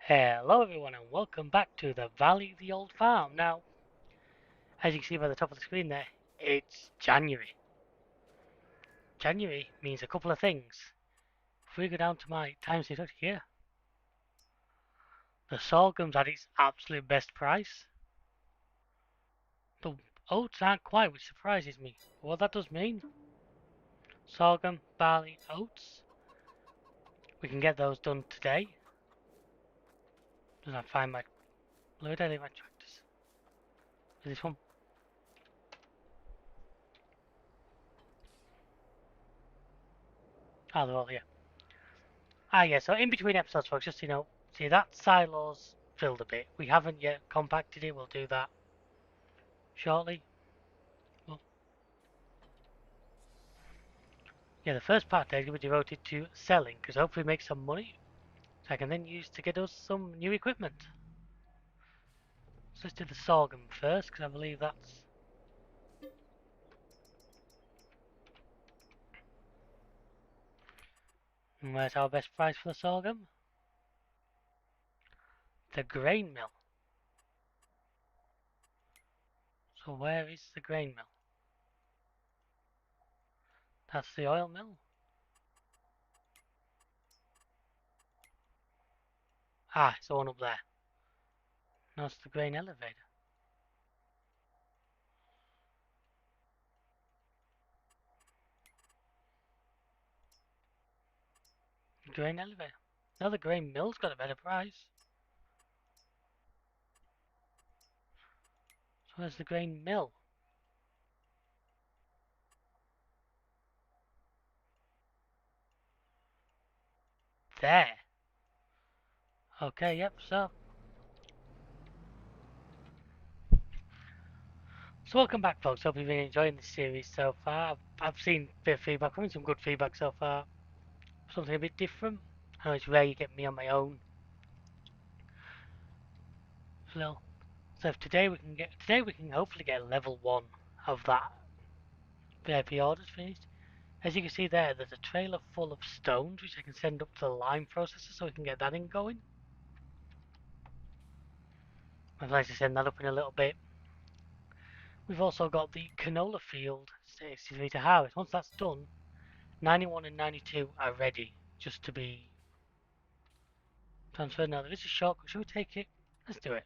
Hello everyone and welcome back to the Valley of the Old Farm. Now, as you can see by the top of the screen there, it's January. January means a couple of things. If we go down to my time series here, the sorghum's at its absolute best price. The oats aren't quite, which surprises me. But what that does mean, sorghum, barley, oats, we can get those done today. Did I find my... Where did I leave my tractors? Is this one? Ah, they're all here. Ah, yeah, so in between episodes, folks, just, see that silo's filled a bit. We haven't yet compacted it, we'll do that shortly. Well, yeah, the first part there is going to be devoted to selling, because hopefully make some money, so I can then use to get us some new equipment. So let's do the sorghum first, because I believe that's... And where's our best price for the sorghum? The grain mill. So where is the grain mill? That's the oil mill. Ah, it's the one up there. No, it's the grain elevator. Grain elevator. No, the grain mill's got a better price. So where's the grain mill? There. Okay, yep, so welcome back folks, hope you've been enjoying this series so far. I've seen a bit of feedback, I've some good feedback so far. Something a bit different. I know it's rare you get me on my own. So if today we can hopefully get level 1 of that VIP orders finished. As you can see there's a trailer full of stones which I can send up to the lime processor so we can get that in going. I'd like to send that up in a little bit. We've also got the canola field 63 to harvest. Once that's done, 91 and 92 are ready just to be transferred. Now there is a shortcut. Should we take it? Let's do it.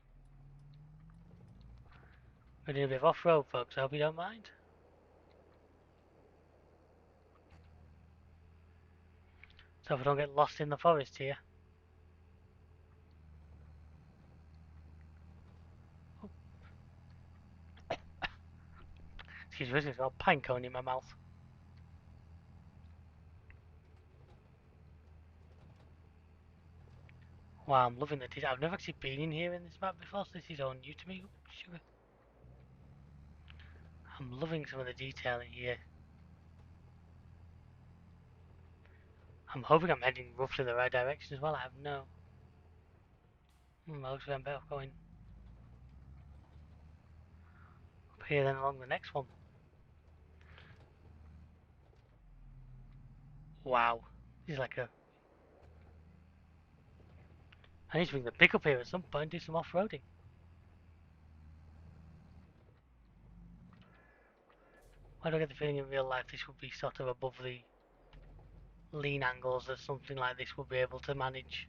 We're doing a bit of off-road, folks. I hope you don't mind. So if I don't get lost in the forest here. Oh, excuse me, I've got a pine cone in my mouth. Wow, I'm loving the detail. I've never actually been in here in this map before, so this is all new to me. Sugar. I'm loving some of the detail in here. I'm hoping I'm heading roughly the right direction as well. I have no... looks like I'm better off going up here than along the next one. Wow. This is like a... I need to bring the pickup here at some point and do some off-roading. Why do I get the feeling in real life this would be sort of above the lean angles that something like this would be able to manage?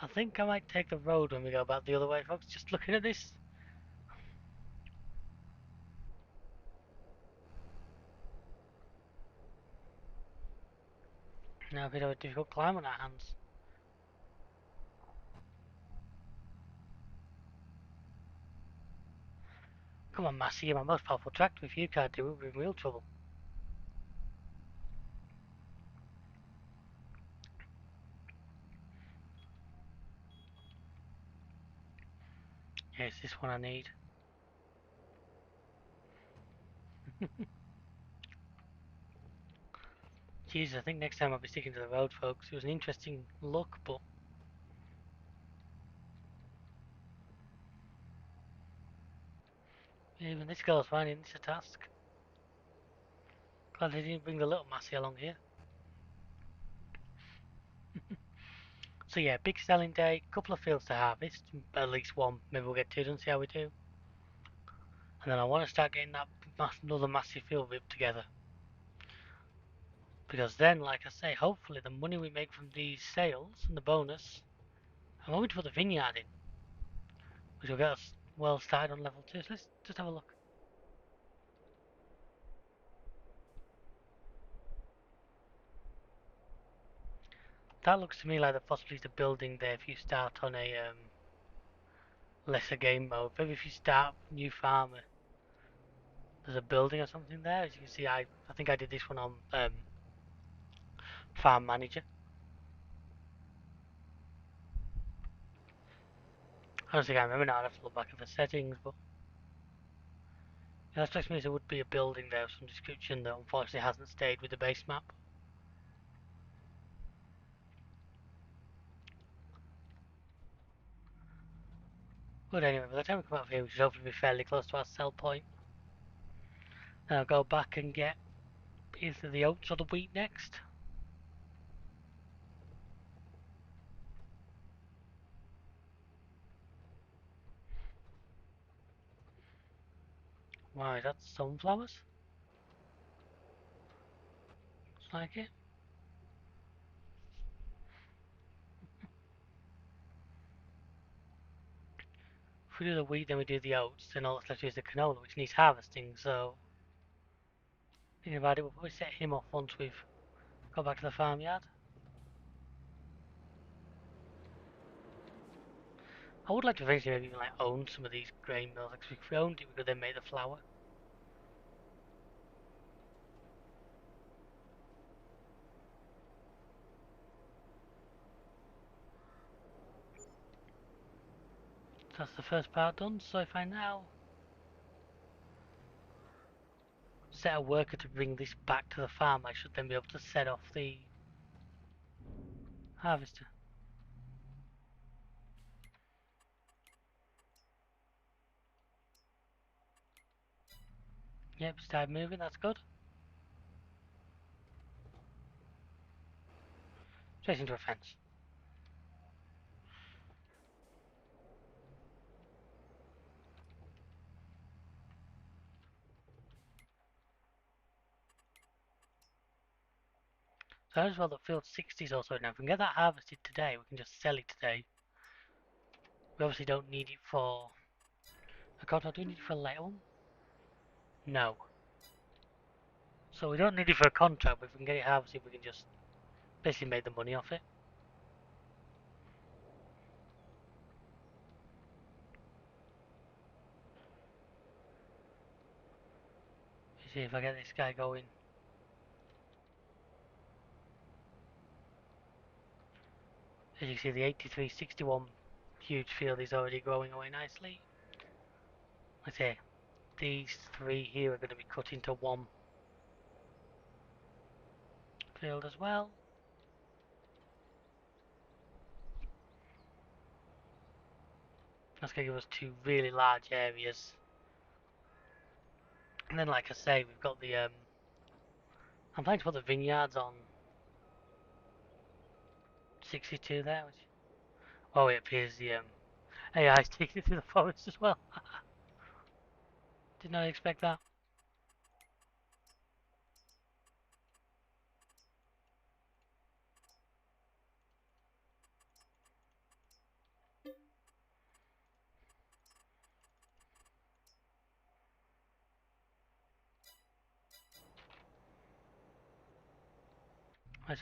I think I might take the road when we go back the other way, folks. Just looking at this. Now a bit of a difficult climb on our hands. Come on, Massey, you're my most powerful tractor. If you can't do it, we're in real trouble. Yeah, it's this one I need. Jesus, I think next time I'll be sticking to the road, folks. It was an interesting look, but even this girl's finding this a task. Glad they didn't bring the little Massey along here. So yeah, big selling day, couple of fields to harvest, at least one, maybe we'll get two done, see how we do. And then I want to start getting that another massive field whip together. Because then, like I say, hopefully the money we make from these sales and the bonus, I'm hoping to put the vineyard in, which will get us well started on level 2. So let's just have a look. That looks to me like the possibility of building there if you start on a lesser game mode. Maybe if you start new farmer, there's a building or something there. As you can see, I think I did this one on farm manager. I don't think I remember now. I'd have to look back at the settings, but yeah, that strikes me as there would be a building there of some description that unfortunately hasn't stayed with the base map. But anyway, by the time we come out of here, we should hopefully be fairly close to our sell point. Then I'll go back and get either the oats or the wheat next. Why, that's sunflowers. Looks like it. If we do the wheat, then we do the oats, then all that's left is the canola, which needs harvesting, so thinking about it, we'll probably set him off once we've got back to the farmyard. I would like to eventually maybe even like own some of these grain mills, because if we owned it, we could then make the flour. So that's the first part done, so if I now set a worker to bring this back to the farm, I should then be able to set off the harvester. Yep, start moving, that's good. Straight into a fence. So as well that field 60 is also now. If we can get that harvested today, we can just sell it today. We obviously don't need it for a contract. Do we need it for a later one? No. So we don't need it for a contract, but if we can get it harvested, we can just basically make the money off it. You see if I get this guy going. As you can see, the 8361 huge field is already growing away nicely. Let's say these three here are going to be cut into one field as well. That's going to give us two really large areas. And then, like I say, we've got the I'm planning to put the vineyards on 62 there. Which, oh, it appears the AI is taking it through the forest as well. Did not expect that.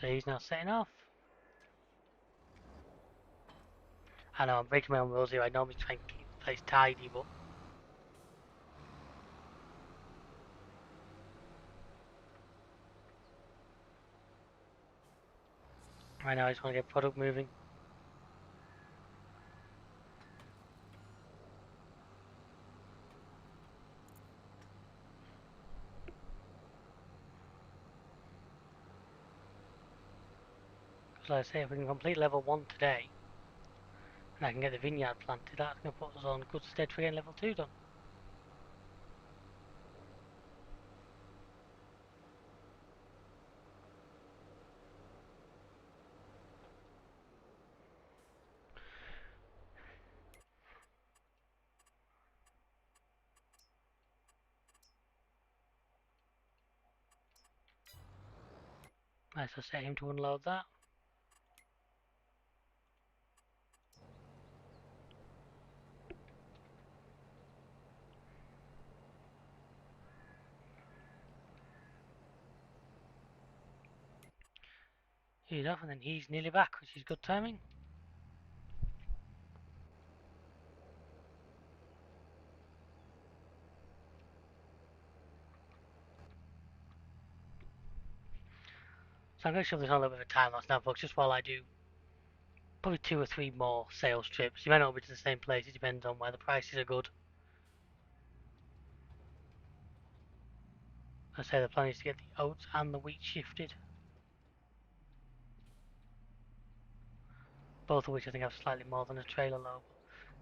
So he's now setting off. I know I'm breaking my own rules here. I normally try and keep the place tidy, but right now I just want to get product moving. So I say if we can complete level 1 today, and I can get the vineyard planted, that's going to put us on good stead for getting level 2 done. Nice, I set him to unload that. He's off, and then he's nearly back, which is good timing. So I'm going to shove this on a little bit of a time lapse now, folks, just while I do probably 2 or 3 more sales trips. You might not be to the same place, it depends on where the prices are good. I say the plan is to get the oats and the wheat shifted. Both of which I think have slightly more than a trailer load.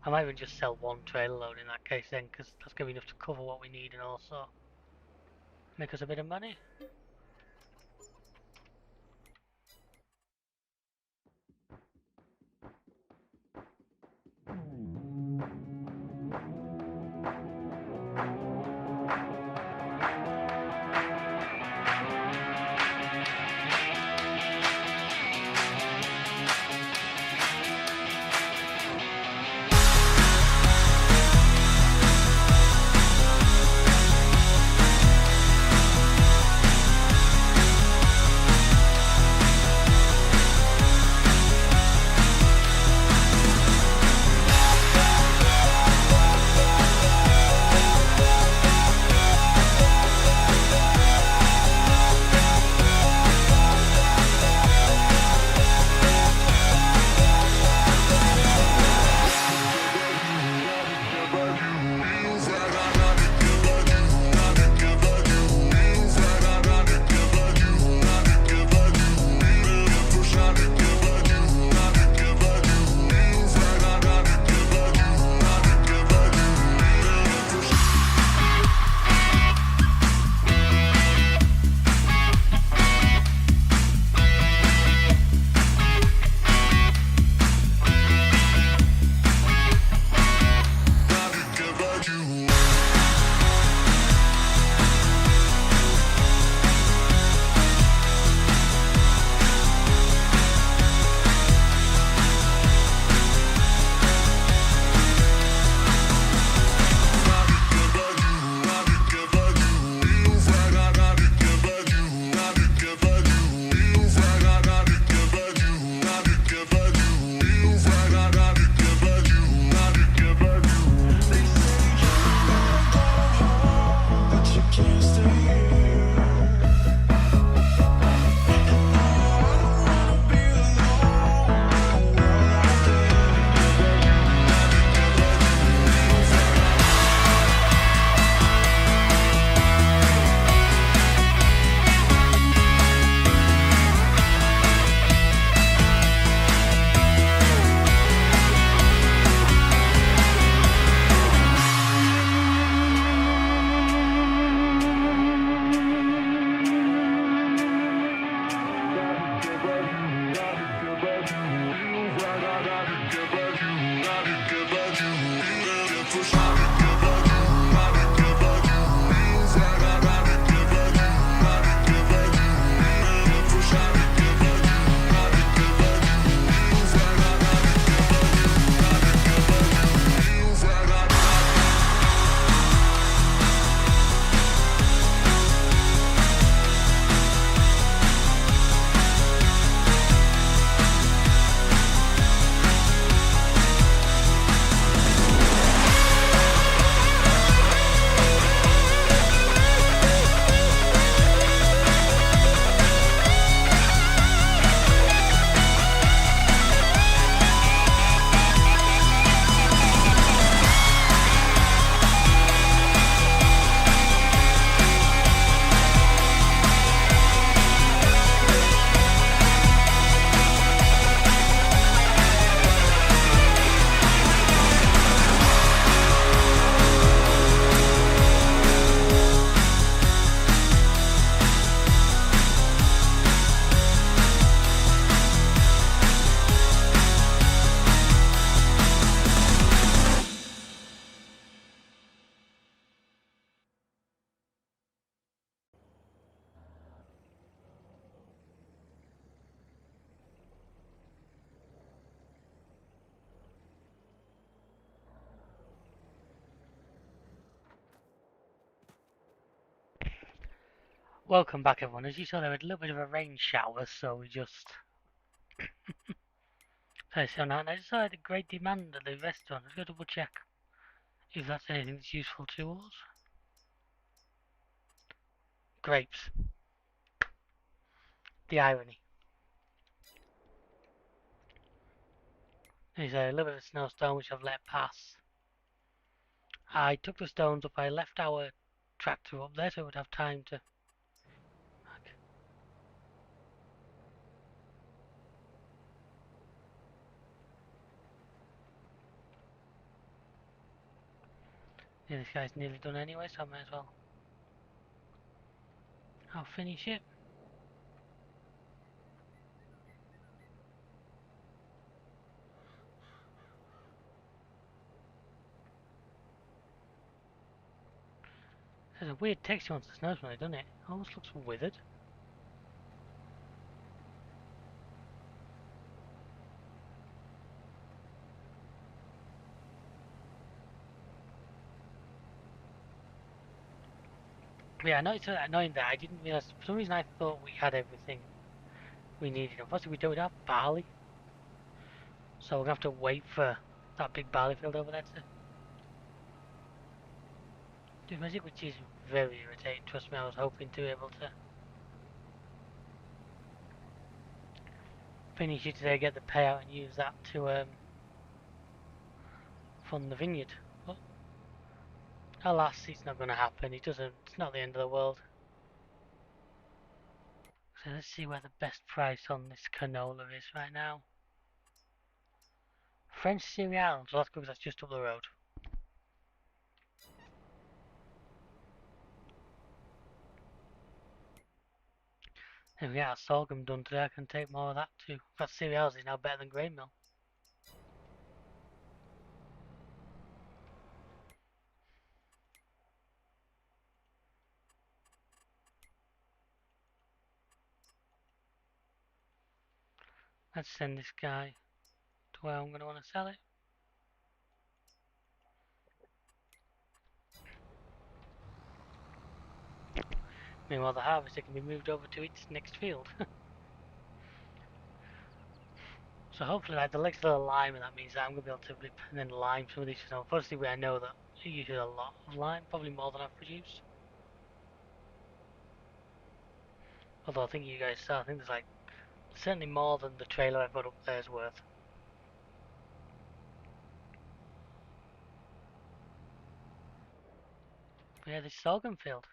I might even just sell one trailer load in that case then, because that's going to be enough to cover what we need and also make us a bit of money. Welcome back, everyone. As you saw, there was a little bit of a rain shower, so we just placed it on that. And I just saw a great demand at the restaurant. Let's go double check if that's anything that's useful to us. Grapes. The irony. There's a little bit of a snowstorm which I've let pass. I took the stones up. I left our tractor up there so we would have time to. Yeah, this guy's nearly done anyway, so I might as well. I'll finish it. There's a weird texture once the snow's on it, doesn't it? Almost looks withered. Yeah, I know it's annoying that I didn't realise. For some reason, I thought we had everything we needed. Unfortunately, we don't have barley, so we're gonna have to wait for that big barley field over there to do magic, which is very irritating. Trust me, I was hoping to be able to finish it today, get the payout, and use that to fund the vineyard. But alas, it's not gonna happen. It doesn't. It's not the end of the world. So let's see where the best price on this canola is right now. French cereals. So that's good because that's just up the road. If we get our sorghum done today, I can take more of that too. That cereals is now better than grain mill. Let's send this guy to where I'm going to want to sell it. Meanwhile, the harvester can be moved over to its next field. So hopefully, like the legs of the lime, and that means that I'm going to be able to rip and then lime some of these. So firstly, I know that you use a lot of lime, probably more than I've produced. Although I think you guys saw, I think there's like certainly more than the trailer I've got up there is worth. But yeah, this sorghum field.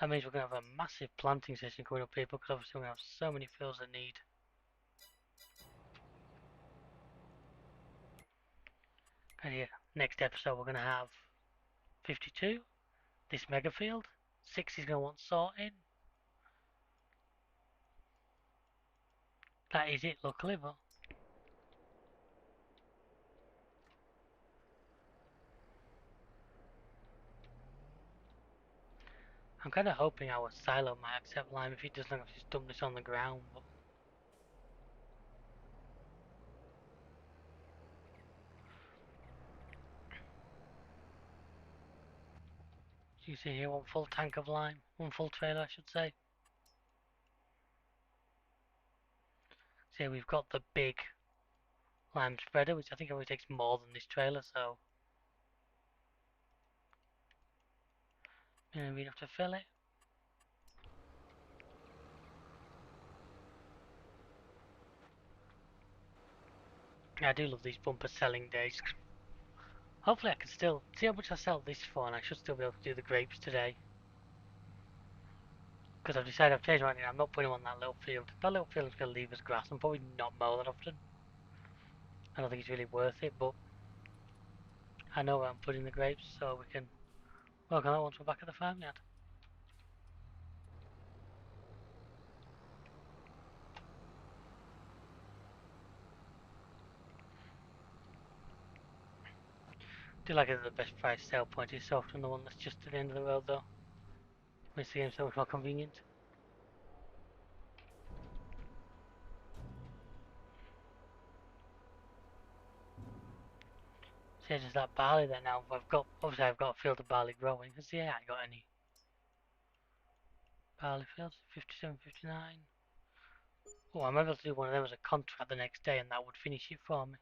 That means we're going to have a massive planting session coming up here because obviously we're going to have so many fields that need. And yeah, next episode we're going to have 52, this mega field. 6 is going to want sorting. That is it, luckily, but I'm kind of hoping our silo might accept lime. If it doesn't, I'll just dump this on the ground. But you see here, one full tank of lime, one full trailer, I should say. So yeah, we've got the big lime spreader, which I think only takes more than this trailer, so gonna be enough to fill it. Yeah, I do love these bumper selling days. Hopefully, I can still see how much I sell this for, and I should still be able to do the grapes today. Because I've decided I've changed my mind. I'm not putting them on that little field. That little field is going to leave as grass. I'm probably not mow that often. I don't think it's really worth it, but I know where I'm putting the grapes, so we can work on that once we're back at the farmyard. I do like it that the best price sale point is so often the one that's just at the end of the road, though. Makes the game so much more convenient. So just that barley there now. Obviously I've got a field of barley growing. Let's see, I ain't got any barley fields. 57, 59. Oh, I'm able to do one of them as a contract the next day, and that would finish it for me.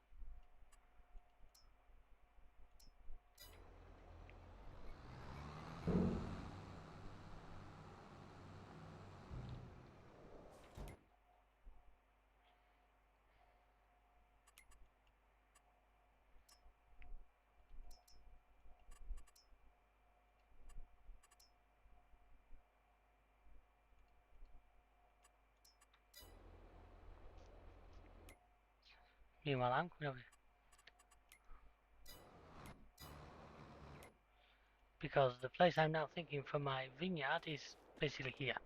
Meanwhile, I'm coming over here. Because the place I'm now thinking for my vineyard is basically here.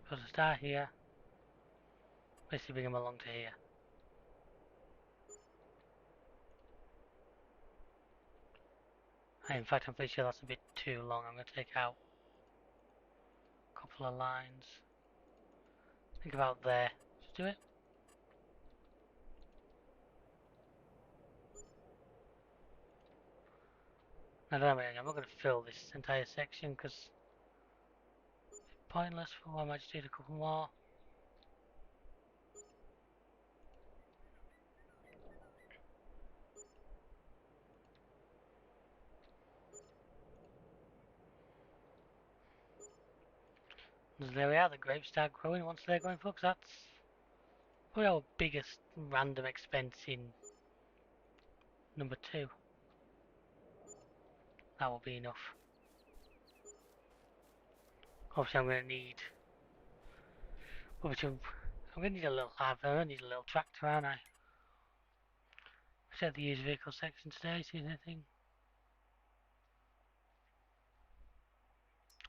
Because I start here, basically bring them along to here. In fact, I'm pretty sure that's a bit too long. I'm going to take out a couple of lines. Think about there. Just do it. I don't know, I'm not going to fill this entire section because it's pointless. I might just do a couple more. There we are, the grapes start growing once they're going, folks. That's probably our biggest random expense in number 2. That will be enough. Obviously, I'm going to need. I'm going to need a little I'm going to need a little tractor, aren't I? Check the used vehicle section today, see anything.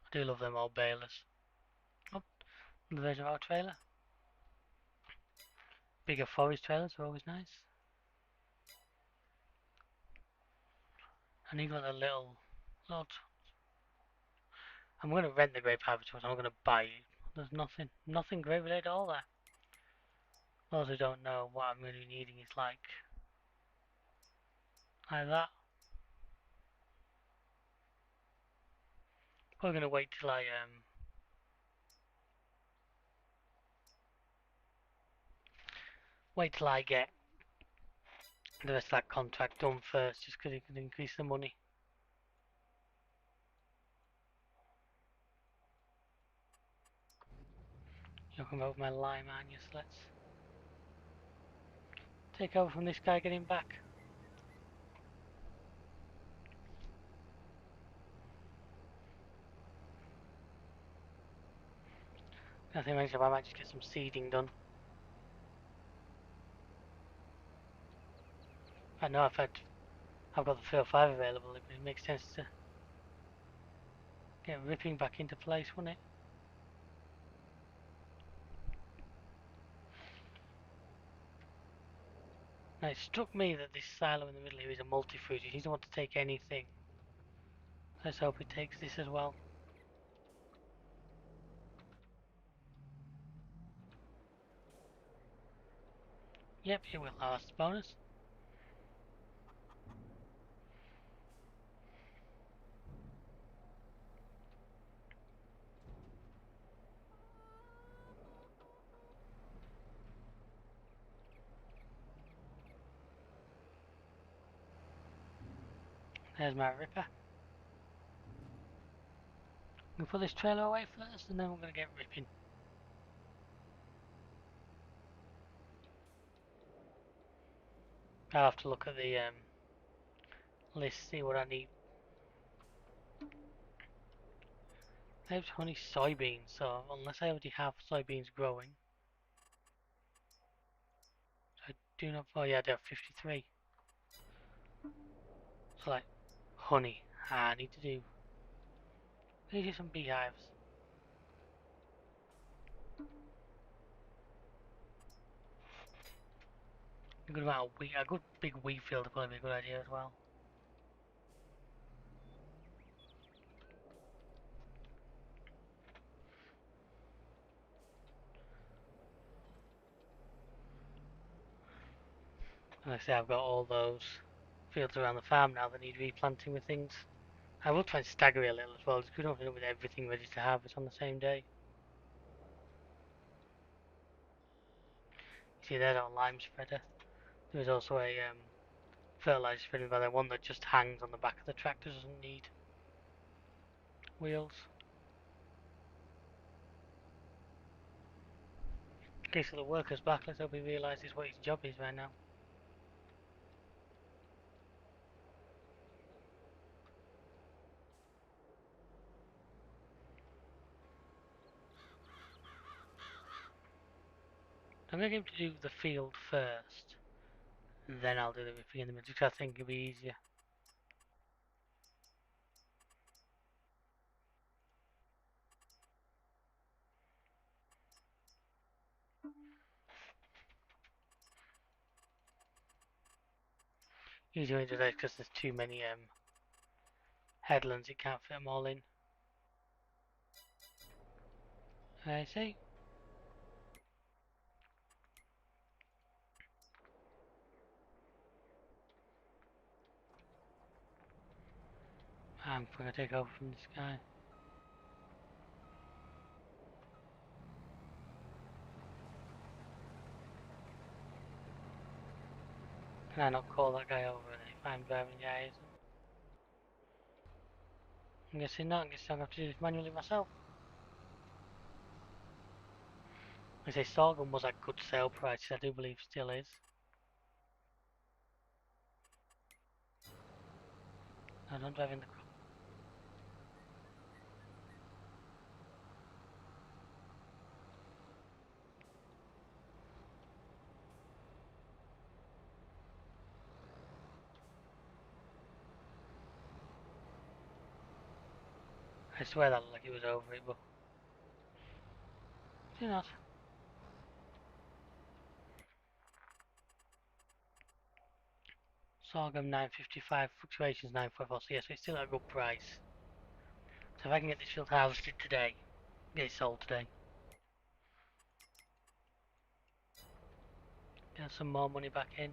I do love them old balers. Oh, the version of our trailer. Bigger forest trailers are always nice. And you got a little. I'm going to rent the grape harvest, I'm not going to buy it. There's nothing grape related at all there. Those who don't know what I'm going to be needing is like that. Probably going to wait till I get the rest of that contract done first, just because it can increase the money. You'll come over my lime, aren't you? So let's take over from this guy getting back. I think I might just get some seeding done. I know I've got the 305 available, it makes sense to get ripping back into place, wouldn't it? Now it struck me that this silo in the middle here is a multi-fruit. He doesn't want to take anything. Let's hope he takes this as well. Yep, it will last bonus. There's my ripper. I'm going to put this trailer away first and then we're going to get ripping. I'll have to look at the list, see what I need. I have honey soybeans, so unless I already have soybeans growing. I do not, oh yeah, I do have 53. So like, honey, I need to do some beehives. A good amount of wheat, a good big wheat field would probably be a good idea as well. Like I say, I've got all those fields around the farm now that need replanting with things. I will try and stagger it a little as well, because we don't end up with everything ready to harvest on the same day. You see, there's our lime spreader. There's also a fertilizer spreader, but the one that just hangs on the back of the tractor doesn't need wheels. Okay, so the worker's back. Let's hope he realises what his job is right now. I'm going to get him to do the field first, and then I'll do the ripping in the middle, because I think it'll be easier. Easier when he does that because there's too many headlands, it can't fit them all in. I see. I'm going to take over from this guy. Can I not call that guy over if I'm driving the guy? I'm guessing not. I guess I'll have to do this manually myself. I say sorghum was at good sale prices, I do believe still is. I don't drive in the crop. I swear that looked like it was over it, but it's not. Sorghum 955, fluctuations 954, so yes, it's still at a good price. So if I can get this field harvested today, get it sold today, get some more money back in.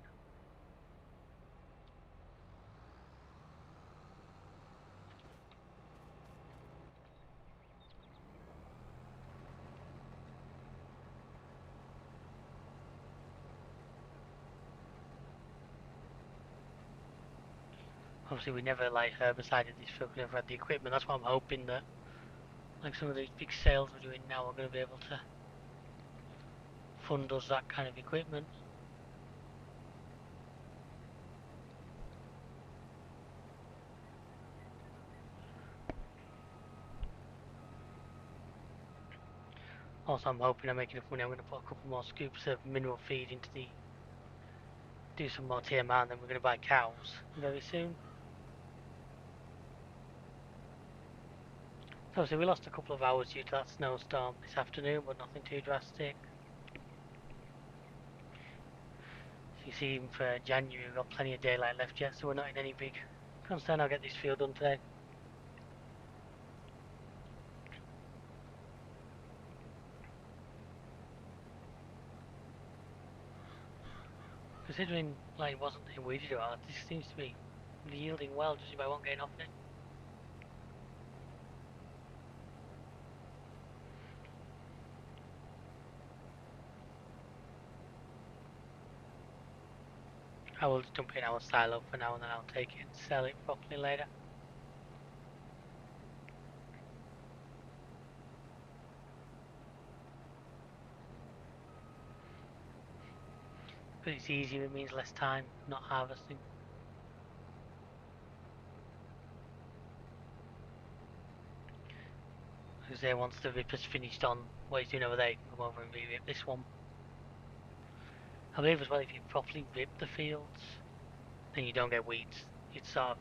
Obviously we never like herbicided this field, we never had the equipment, that's what I'm hoping that like some of these big sales we're doing now are going to be able to fund us that kind of equipment. Also I'm hoping I make enough money, I'm going to put a couple more scoops of mineral feed into the, do some more TMR, and then we're going to buy cows very soon. So obviously we lost a couple of hours due to that snowstorm this afternoon, but nothing too drastic. So you see, even for January we've got plenty of daylight left yet, so we're not in any big concern. I'll get this field done today. Considering like it wasn't the weeded about, this seems to be yielding well just by one getting off it. I will just dump it in our silo for now and then I'll take it and sell it properly later. But it's easier, it means less time not harvesting. Because they once the ripper's finished on what he's doing over there, you can come over and re-rip this one. I believe as well if you properly rip the fields, then you don't get weeds. It's sort of,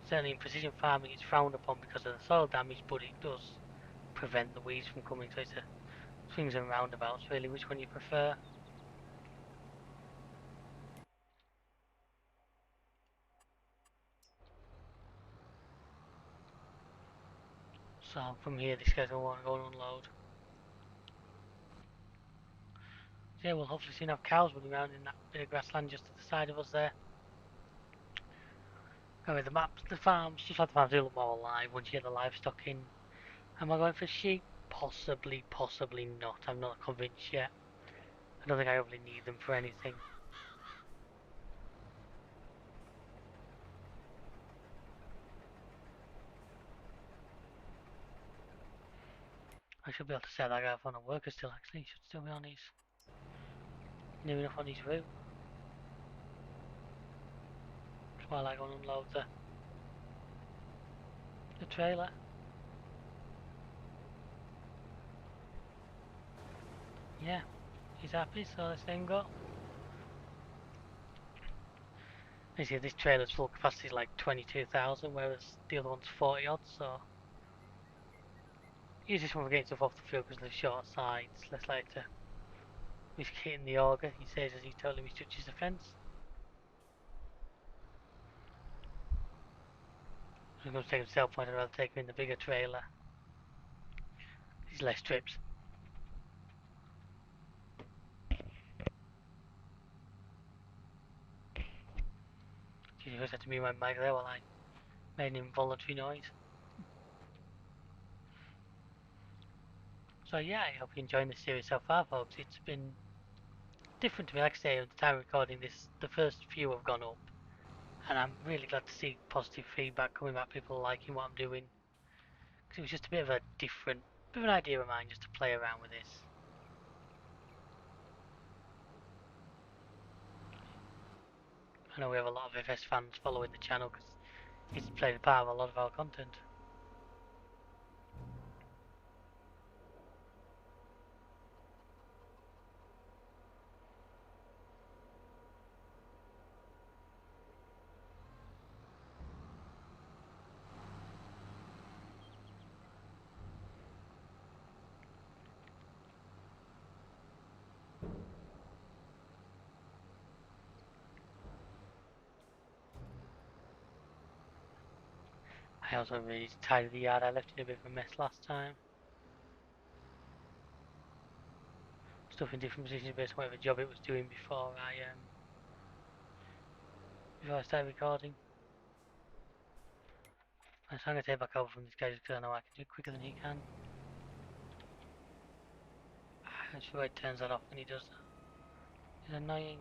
certainly in precision farming it's frowned upon because of the soil damage, but it does prevent the weeds from coming, so it's a swings and roundabouts really, which one you prefer. So from here this guy's going to want to go and unload. So yeah, we'll hopefully soon have cows running around in that bit of grassland just to the side of us there. Going with the maps, the farms, just like the farms do look more alive once you get the livestock in. Am I going for sheep? Possibly, possibly not. I'm not convinced yet. I don't think I really need them for anything. I should be able to set that guy up on a worker still actually. He should still be on his near enough on his route. While I go and unload the trailer. Yeah, he's happy, so let's let him go. You see, this trailer's full capacity is like 22,000, whereas the other one's 40 odd, so use this one for getting stuff off the field because of the short sides. Let's like to risk hitting the auger, he says as he totally misjudges the fence. I'm going to take himself point, I'd rather take him in the bigger trailer. There's less trips. You just had to mute my mic there while I made an involuntary noise. So yeah, I hope you're enjoying the series so far, folks. It's been different to me. Like I say, at the time of recording this, the first few have gone up, and I'm really glad to see positive feedback coming back, people liking what I'm doing. Because it was just a bit of a different, bit of an idea of mine just to play around with this. I know we have a lot of FS fans following the channel because it's played a part of a lot of our content. I also really tired the yard. I left it a bit of a mess last time. Stuff in different positions based on whatever job it was doing before I started recording. So I'm going to take back over from this guy just because I know I can do it quicker than he can. I'm sure he turns that off when he does that. It's annoying.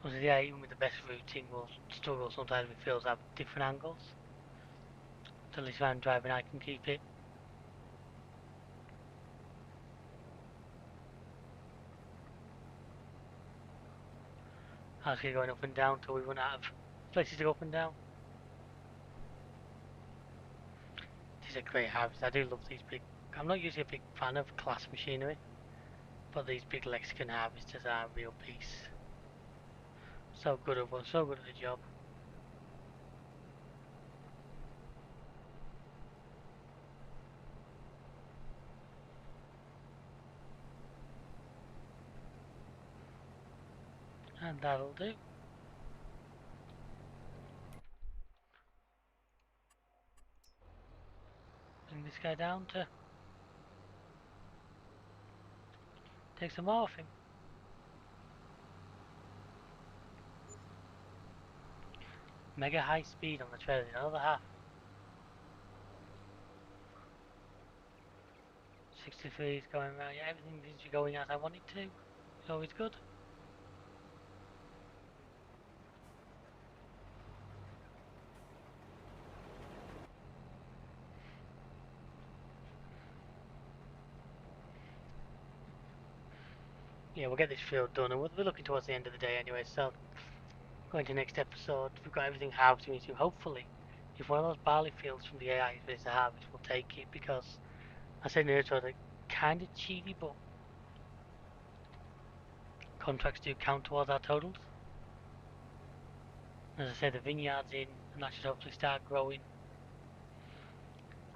Also, yeah, even with the best routing, we'll struggle sometimes with fields have different angles. So at least when I'm driving, I can keep it. Actually going up and down till we run out of places to go up and down. It is a great harvest. I do love these big. I'm not usually a big fan of class machinery, but these big Lexicon harvesters are a real piece. So good at one, so good at the job. And that'll do. Bring this guy down to take some more off him. Mega high speed on the trailer, another half. 63 is going around. Yeah, everything seems to be going as I want it to. It's always good. Yeah, we'll get this field done, and we're looking towards the end of the day anyway, so going to next episode, we've got everything harvested into. Hopefully, if one of those barley fields from the AI is ready to harvest, we'll take it, because I said in the intro, they're kind of cheaty, but contracts do count towards our totals. As I said, the vineyard's in, and that should hopefully start growing.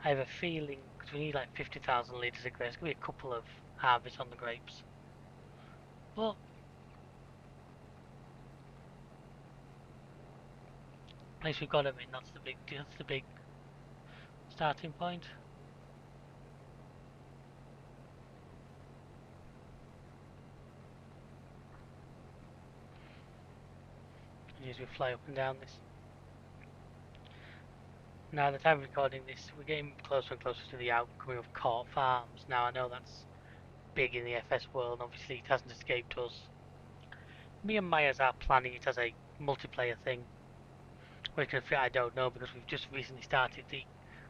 I have a feeling, because we need like 50,000 litres of grapes, there's going to be a couple of harvests on the grapes. But At least we've got him in. That's the big starting point. As we fly up and down this. Now, at the time of recording this, we're getting closer and closer to the outcoming of Court Farms. Now, I know that's big in the FS world, and obviously it hasn't escaped us. Me and Myers are planning it as a multiplayer thing. Where it can fit, I don't know, because we've just recently started the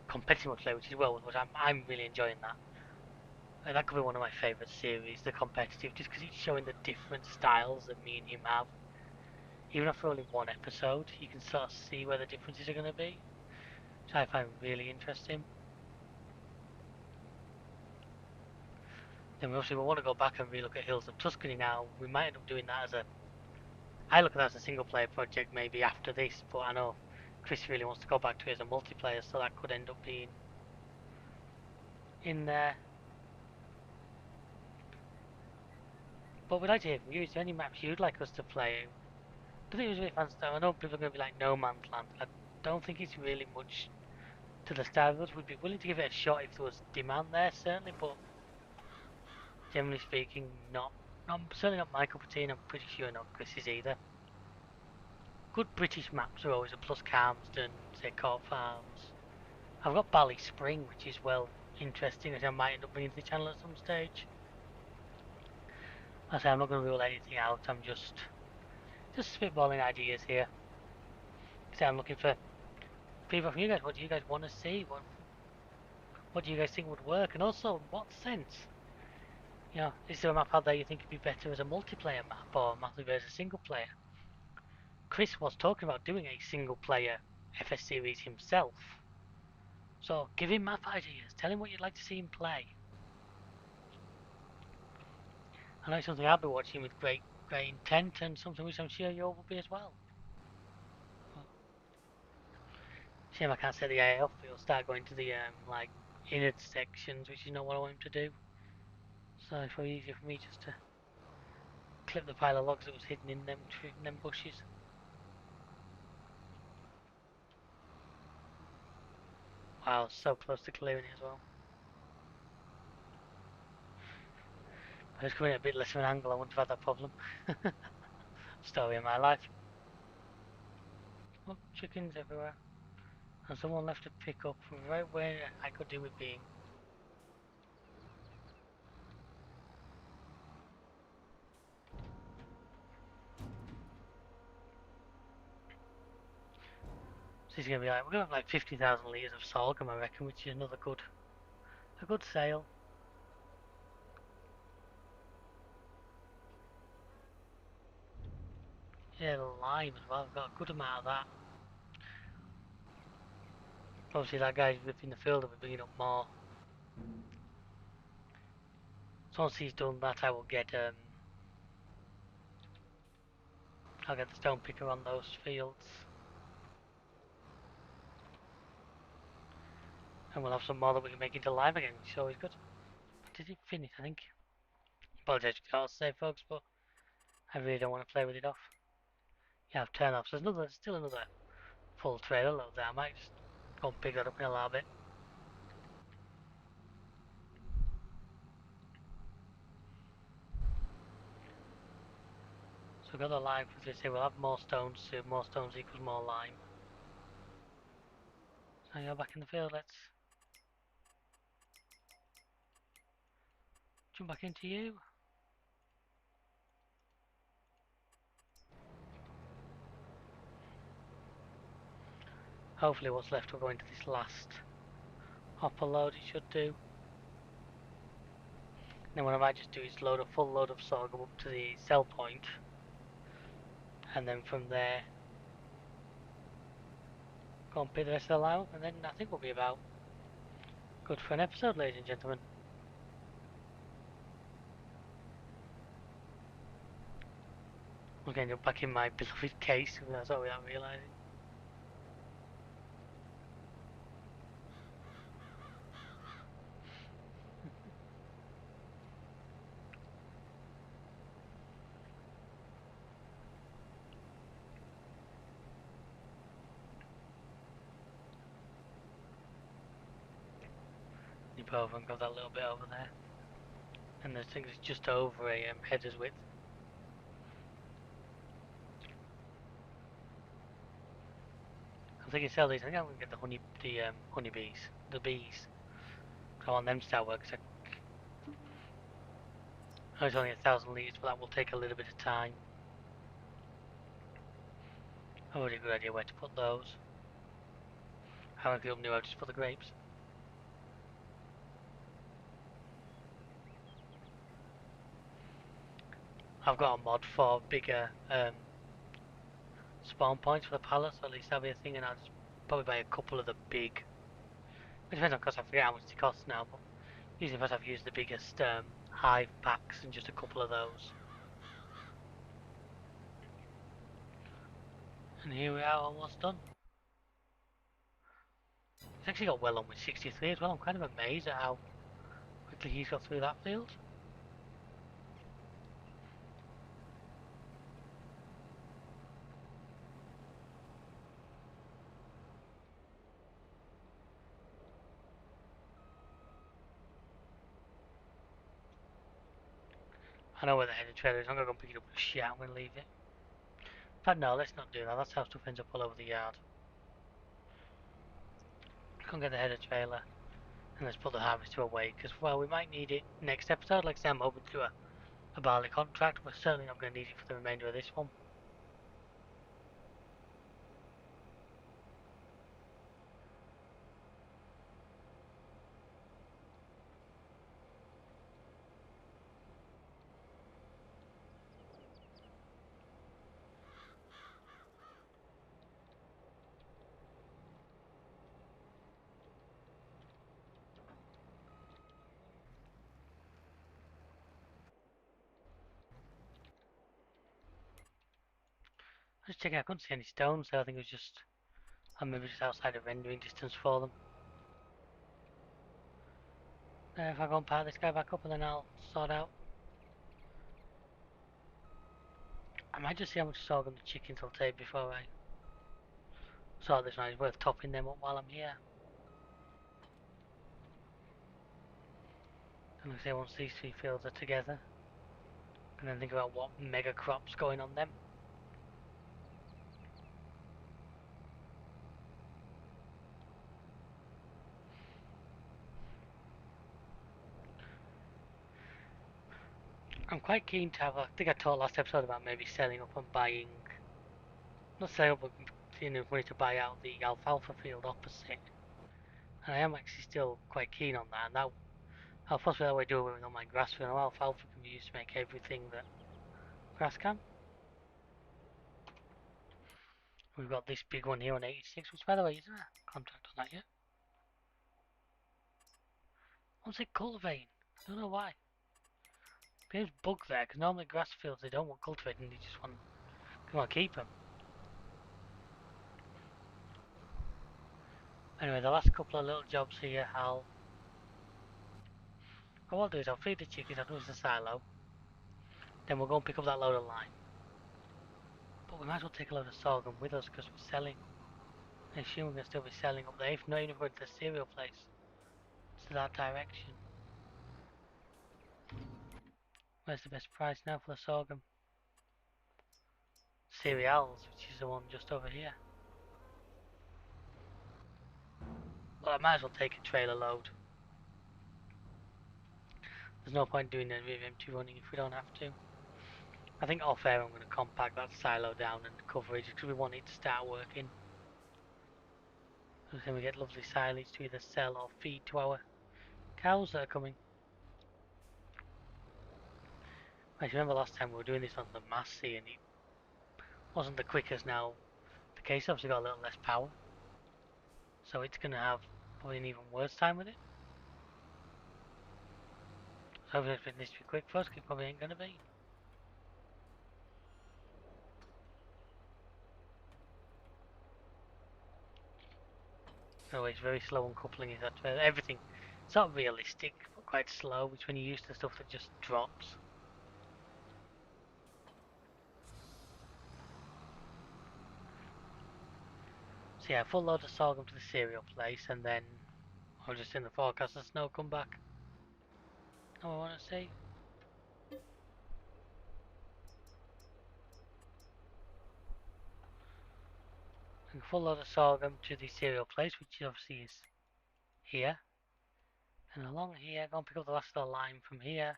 competitive multiplayer, which is well, which I'm really enjoying that. And that could be one of my favourite series, the competitive, just because it's showing the different styles that me and him have. Even after only one episode, you can sort of see where the differences are going to be, which I find really interesting. Then we obviously want to go back and relook at Hills of Tuscany now. We might end up doing that as a... I look at that as a single player project maybe after this, but I know Chris really wants to go back to it as a multiplayer, so that could end up being in there. But we'd like to hear from you. Is there any maps you'd like us to play? I think it was really fun stuff. I know people are going to be like No Man's Land. I don't think it's really much to the style of us. We'd be willing to give it a shot if there was demand there, certainly, but generally speaking, not certainly not my cup of tea, and I'm pretty sure not Chris's either. Good British maps are always a plus. Calmsden, say Court Farms. I've got Bally Spring, which is well interesting, which I might end up bringing to the channel at some stage. I say I'm not going to rule anything out. I'm just spitballing ideas here. So I'm looking for feedback from you guys. What do you guys want to see? What do you guys think would work? And also, what sense? You know, is there a map out there you think would be better as a multiplayer map or a map as a single player? Chris was talking about doing a single player FS series himself. So give him map ideas. Tell him what you'd like to see him play. I know it's something I'll be watching with great intent, and something which I'm sure you all will be as well. Shame I can't set the AI off. It'll start going to the like innard sections, which is not what I want him to do. So it's probably easier for me just to clip the pile of logs that was hidden in them bushes. Wow, so close to clearing it as well. If I was coming at a bit less of an angle, I wouldn't have had that problem. Story of my life. Oh, chickens everywhere. And someone left a pickup right where I could do with being. So he's gonna be like, we're gonna have like 50,000 litres of sorghum, I reckon, which is another a good sale. Yeah, the lime as well. I've got a good amount of that. Obviously, that guy's ripping the field, will be bringing up more. So once he's done that, I'll get the stone picker on those fields, and we'll have some more that we can make into lime again, which is always good. Did it finish? I think. Apologise for I'll say, folks, but I really don't want to play with it off. Yeah, I've turned off. So there's still another full trailer load there. I might just go and pick that up in a little bit. So we've got the lime, because they say we'll have more stones, so more stones equals more lime. So you're back in the field, let's jump back into you. Hopefully what's left will go into this last hopper load, it should do. Then what I might just do is load a full load of sorghum up to the sell point, and then from there go and pick the rest of the lime up, and then I think we'll be about good for an episode, ladies and gentlemen. I'm going to back in my beloved case, that's all without realising. over and go that little bit over there. And the thing is just over a header's width. I'm thinking sell these. I think I'm gonna get the honeybees, the bees. I want them to start working. So it's only 1,000 litres, but that will take a little bit of time. I've already a good idea where to put those. How many people knew how to put the grapes? I've got a mod for bigger spawn points for the palace, so at least that'll be a thing, and I'll just probably buy a couple of the big. It depends on cost. I forget how much they cost now, but usually first I've used the biggest hive packs and just a couple of those. And here we are, almost done. He's actually got well on with 63 as well. I'm kind of amazed at how quickly he's got through that field. I know where the header trailer is. I'm going to go pick it up with shit. I'm going to leave it. But no, let's not do that. That's how stuff ends up all over the yard. Come get the header trailer. And let's put the harvester away. Because, well, we might need it next episode. Like I said, I'm hoping to do a barley contract. We're certainly not going to need it for the remainder of this one. I was just checking. I couldn't see any stones, so I think it was just... I'm maybe just outside of rendering distance for them. If I go and power this guy back up and then I'll sort out. I might just see how much sorghum the chickens will take before I sort this one. It's worth topping them up while I'm here. And like I say, once these three fields are together, and then think about what mega crops going on them. I'm quite keen to have, I think I talked last episode about maybe selling up and buying, not selling up, but seeing if money to buy out the alfalfa field opposite. And I am actually still quite keen on that, and that I'll possibly that way do away with all my grass field. Alfalfa can be used to make everything that grass can. We've got this big one here on 86, which by the way, isn't there a contract on that yet? What's it cultivating? I don't know why. Game's bugged there, because normally grass fields they don't want cultivating, they just want to keep them. Anyway, the last couple of little jobs here, what I'll do is I'll feed the chickens, I'll do the silo, then we'll go and pick up that load of lime. But we might as well take a load of sorghum with us, because we're selling. I assume we're going to still be selling up there, if not even if we're going to the cereal place. To that direction. Where's the best price now for the sorghum? Cereals, which is the one just over here. Well, I might as well take a trailer load. There's no point doing it with M2 running if we don't have to. I think off air I'm going to compact that silo down and the coverage because we want it to start working. So then we get lovely silage to either sell or feed to our cows that are coming. I remember last time we were doing this on the Massey and it wasn't the quickest. Now the case obviously got a little less power, so it's going to have probably an even worse time with it. So hopefully it needs to be quick for us, it probably ain't going to be. So it's very slow uncoupling is that everything. It's not realistic, but quite slow, which when you're used to stuff that just drops. So yeah, full load of sorghum to the cereal place, and then Or just in the forecast, the snow come back. Oh, I want to see. A full load of sorghum to the cereal place, which obviously is here. And along here, go and pick up the last of the lime from here.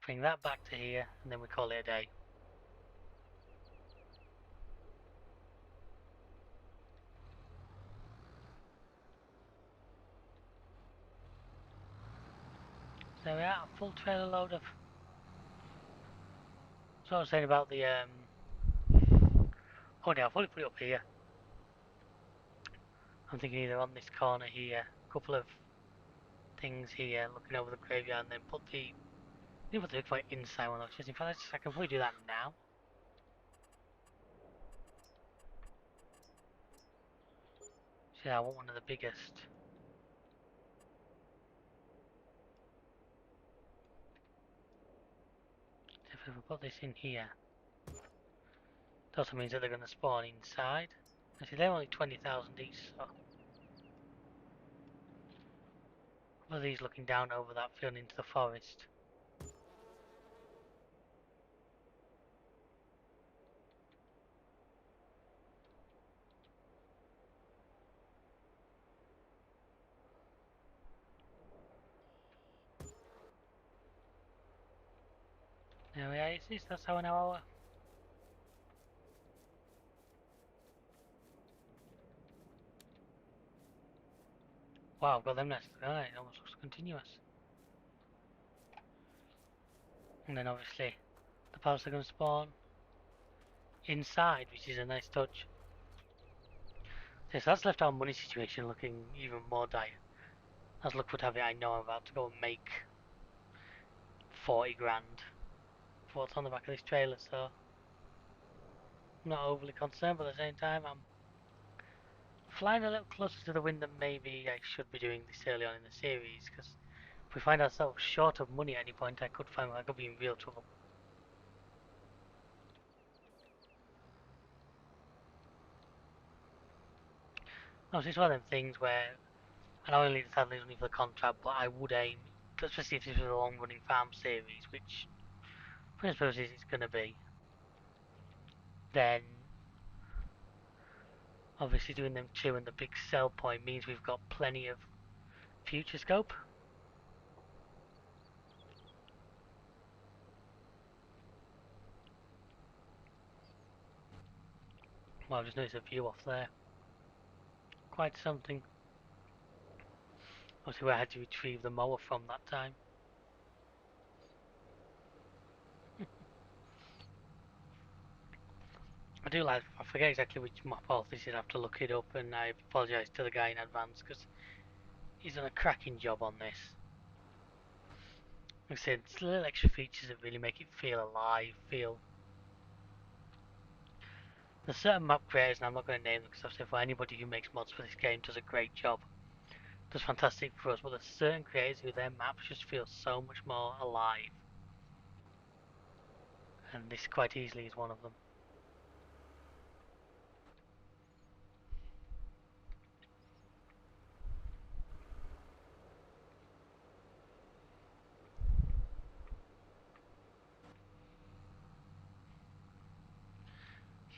Bring that back to here, and then we call it a day. So there we are, a full trailer load of... So I was saying about the, oh yeah, I've probably put it up here. I'm thinking either on this corner here, a couple of things here, looking over the graveyard, and then put the... I think put the big inside one, which is, in fact, I can probably do that now. So yeah, I want one of the biggest. So if we put this in here, that also means that they're going to spawn inside. Actually, they're only 20,000 each, so... One of these looking down over that field into the forest. There we are, that's how an hour. Wow, I've got them next. Oh, it almost looks continuous. And then obviously, the pals are going to spawn inside, which is a nice touch. So that's left our money situation looking even more dire. As luck would have it, I know I'm about to go and make 40 grand for what's on the back of this trailer, so I'm not overly concerned, but at the same time, I'm flying a little closer to the wind than maybe I should be doing this early on in the series, because if we find ourselves short of money at any point, I could be in real trouble. Obviously, it's one of them things where I know only the Sadler's only for the contract, but I would aim, especially if this was a long-running farm series, which for purposes it's going to be, then obviously doing them two and the big sell point means we've got plenty of future scope. Well, just notice a view off there. Quite something. Obviously, where I had to retrieve the mower from that time. I forget exactly which map path this is, I have to look it up, and I apologise to the guy in advance because he's done a cracking job on this. Like I said, it's little extra features that really make it feel alive, feel... There's certain map creators, and I'm not going to name them because I've said for anybody who makes mods for this game does a great job. Does fantastic for us, but there's certain creators who their maps just feel so much more alive. And this quite easily is one of them.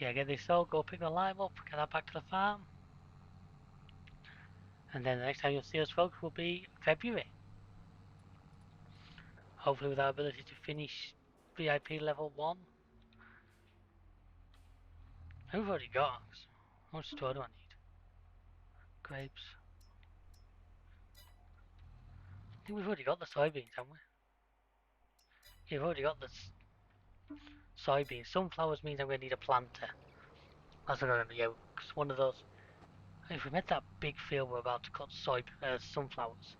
Yeah, get this sold, go pick the lime up, get that back to the farm. And then the next time you'll see us folks will be February. Hopefully with our ability to finish VIP level 1. Who have already got? How much store do I need? Grapes. I think we've already got the soybeans, haven't we? Yeah, we've already got the soybeans. Sunflowers means I'm going to need a planter. That's what I'm going to do, because one of those... If we met that big field we're about to cut sunflowers,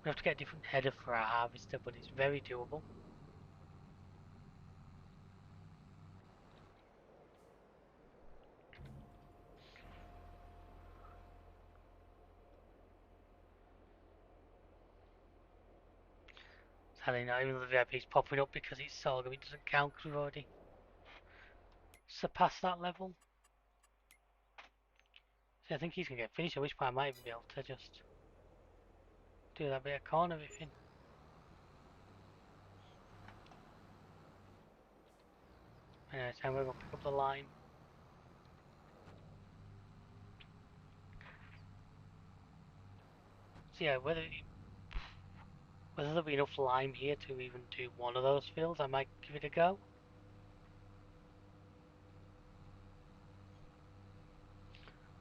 we have to get a different header for our harvester, but it's very doable. Sadly not even though the VIP's popping up because it's sorghum, it doesn't count because we've already surpassed that level. So I think he's going to get finished, at which point I might even be able to just... do that bit of corn everything. Anyway, so we're gonna pick up the lime. So yeah, whether there'll be enough lime here to even do one of those fields, I might give it a go.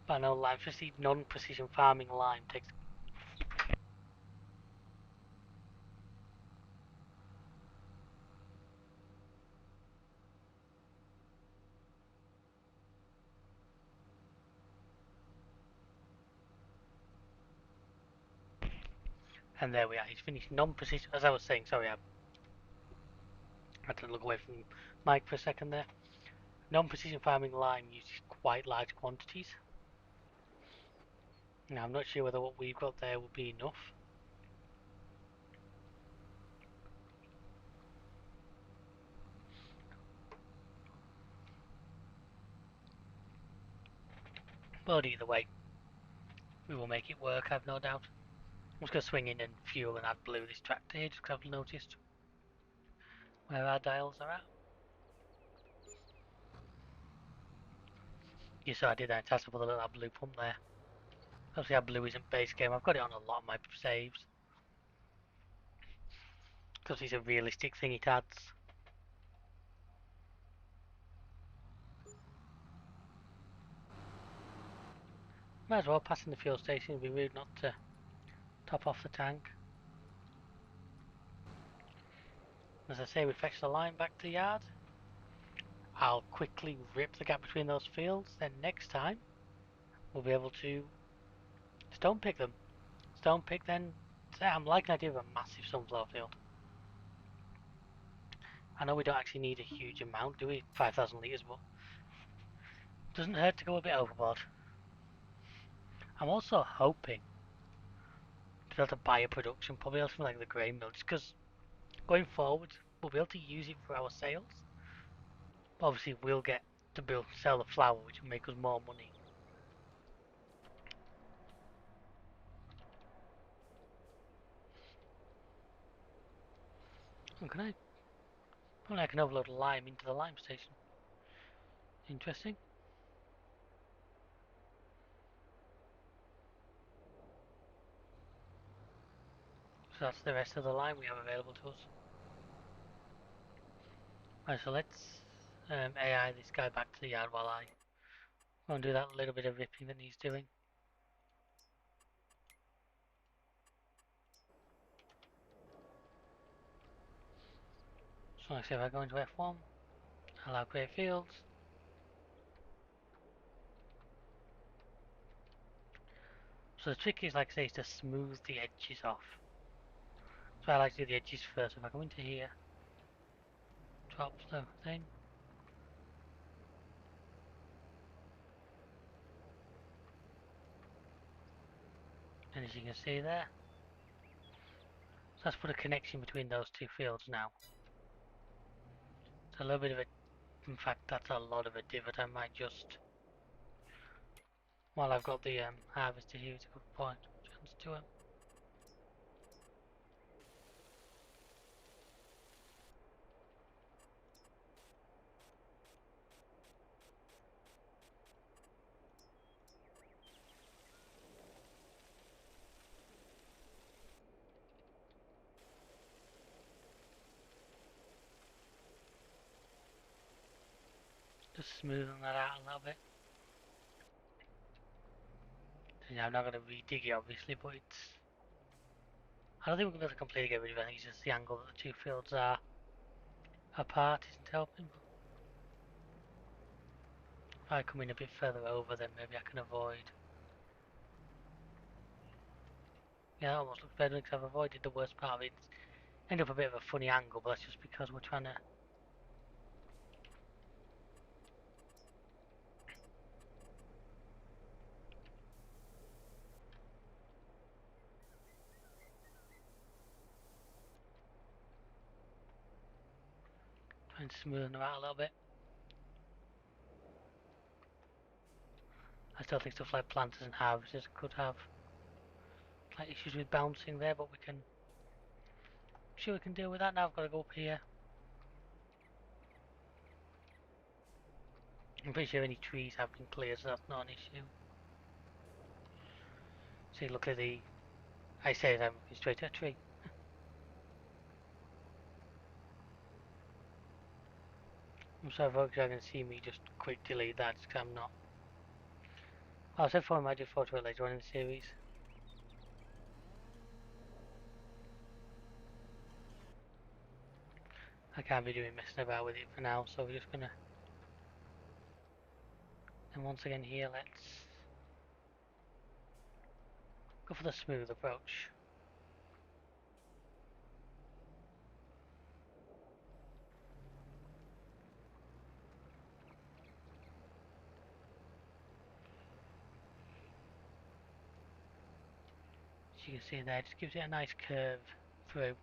But I know lime, especially non-precision farming lime, takes. And there we are. He's finished non-precision. As I was saying, sorry, I had to look away from Mike for a second there. Non-precision farming lime uses quite large quantities. Now I'm not sure whether what we've got there will be enough. But either way, we will make it work, I've no doubt. I'm just going to swing in and fuel and add blue this tractor here, just because I've noticed where our dials are at. Yeah, so I did that, that's with a little blue pump there. Obviously our blue isn't base game, I've got it on a lot of my saves. Because it's a realistic thing it adds. Might as well pass in the fuel station, it'd be rude not to top off the tank. As I say, we fetch the line back to the yard. I'll quickly rip the gap between those fields, then next time we'll be able to stone pick them. Stone pick then, I'm liking the idea of a massive sunflower field. I know we don't actually need a huge amount, do we? 5,000 litres, but doesn't hurt to go a bit overboard. I'm also hoping to be able to buy a production, probably something like the grain mill, just because going forward we'll be able to use it for our sales. But obviously we'll get to sell the flour, which will make us more money. Oh, can I? Well, I can overload lime into the lime station. Interesting. So that's the rest of the lime we have available to us. Right, so let's AI this guy back to the yard while I go and do that little bit of ripping that he's doing. So like I say, if I go into F1, allow create fields. So the trick is, like I say, is to smooth the edges off. So I like to do the edges first. If I go into here, drop the thing. And as you can see there, so let's put a connection between those two fields now. It's a little bit of a, in fact that's a lot of a divot. I might just, while I've got the harvester here, it's a good point. Chance to it. Just smoothing that out a little bit. So yeah, I'm not going to re-dig it obviously, but it's, I don't think we're going to be able to completely get rid of it. I think it's just the angle that the two fields are apart isn't helping. If I come in a bit further over, then maybe I can avoid. Yeah, that almost looks better because I've avoided the worst part of it. It's end up a bit of a funny angle, but that's just because we're trying to smooth them out a little bit. I still think stuff like planters and harvesters could have Slight issues with bouncing there, but we can. I'm sure we can deal with that now. I've got to go up here. I'm pretty sure any trees have been cleared, so that's not an issue. See, look at the. I say I'm looking straight at a tree. I'm sorry folks, you're going to see me just quick delete that because I'm not. I said for I might do photo later on in the series. I can't be doing messing about with it for now, so we're just gonna. And once again here, let's go for the smooth approach. As you can see there, just gives it a nice curve through.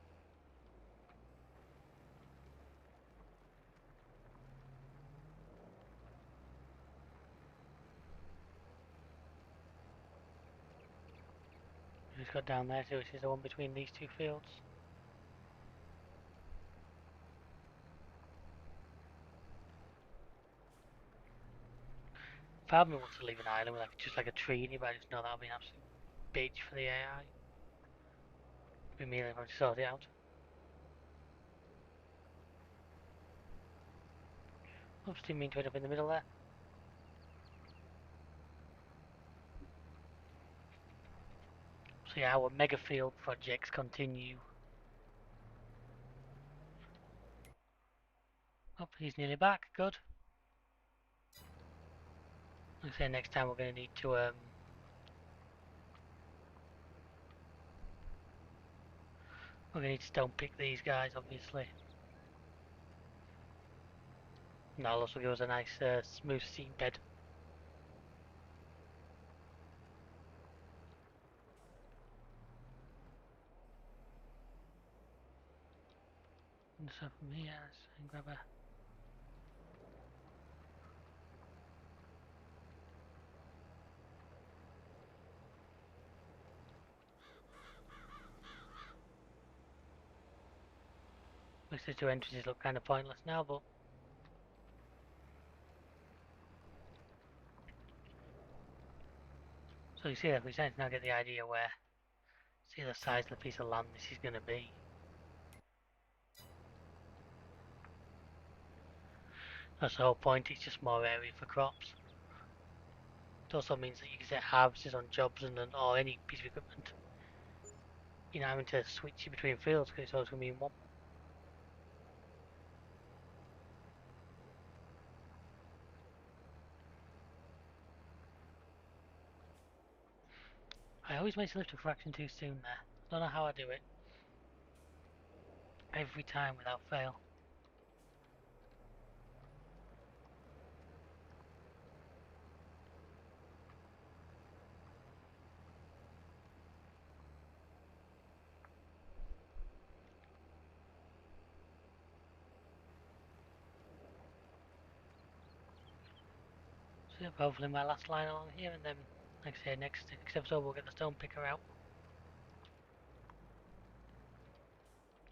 Just got down there, so this is the one between these two fields. Part of me wants to leave an island with like, just like a tree in it, but I just know that'll be an absolute bitch for the AI. Be me having to sort it out. Oops, didn't mean to end up in the middle there. So yeah, our mega field projects continue. Oh, he's nearly back. Good. Like I say, next time we're going to need to we're going to need to stone pick these guys, obviously. And that'll also give us a nice smooth seed bed. And so from here, let's grab a. Looks the two entrances look kind of pointless now, but. So you see that we're starting to now get the idea where. See the size of the piece of land this is going to be. That's the whole point, it's just more area for crops. It also means that you can set harvesters on jobs and or any piece of equipment. You're not having to switch it between fields because it's always going to be in one. I always make to lift a fraction too soon there. Don't know how I do it. Every time without fail. So hopefully my last line along here, and then like I say, next episode we'll get the stone picker out.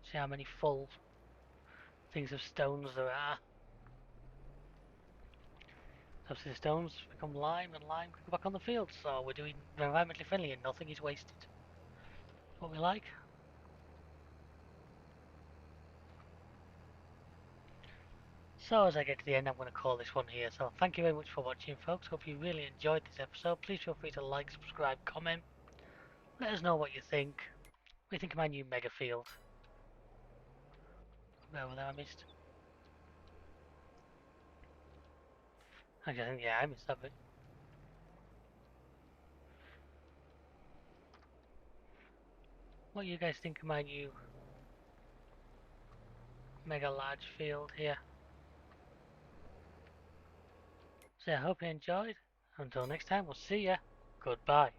See how many full things of stones there are. Obviously the stones become lime, and lime can go back on the field, so we're doing environmentally friendly and nothing is wasted. That's what we like. So as I get to the end, I'm going to call this one here. So thank you very much for watching, folks. Hope you really enjoyed this episode. Please feel free to like, subscribe, comment. Let us know what you think. What do you think of my new mega field? Where was that I missed? Actually, I think, yeah, I missed that bit. What do you guys think of my new mega large field here? So I hope you enjoyed. Until next time, we'll see ya. Goodbye.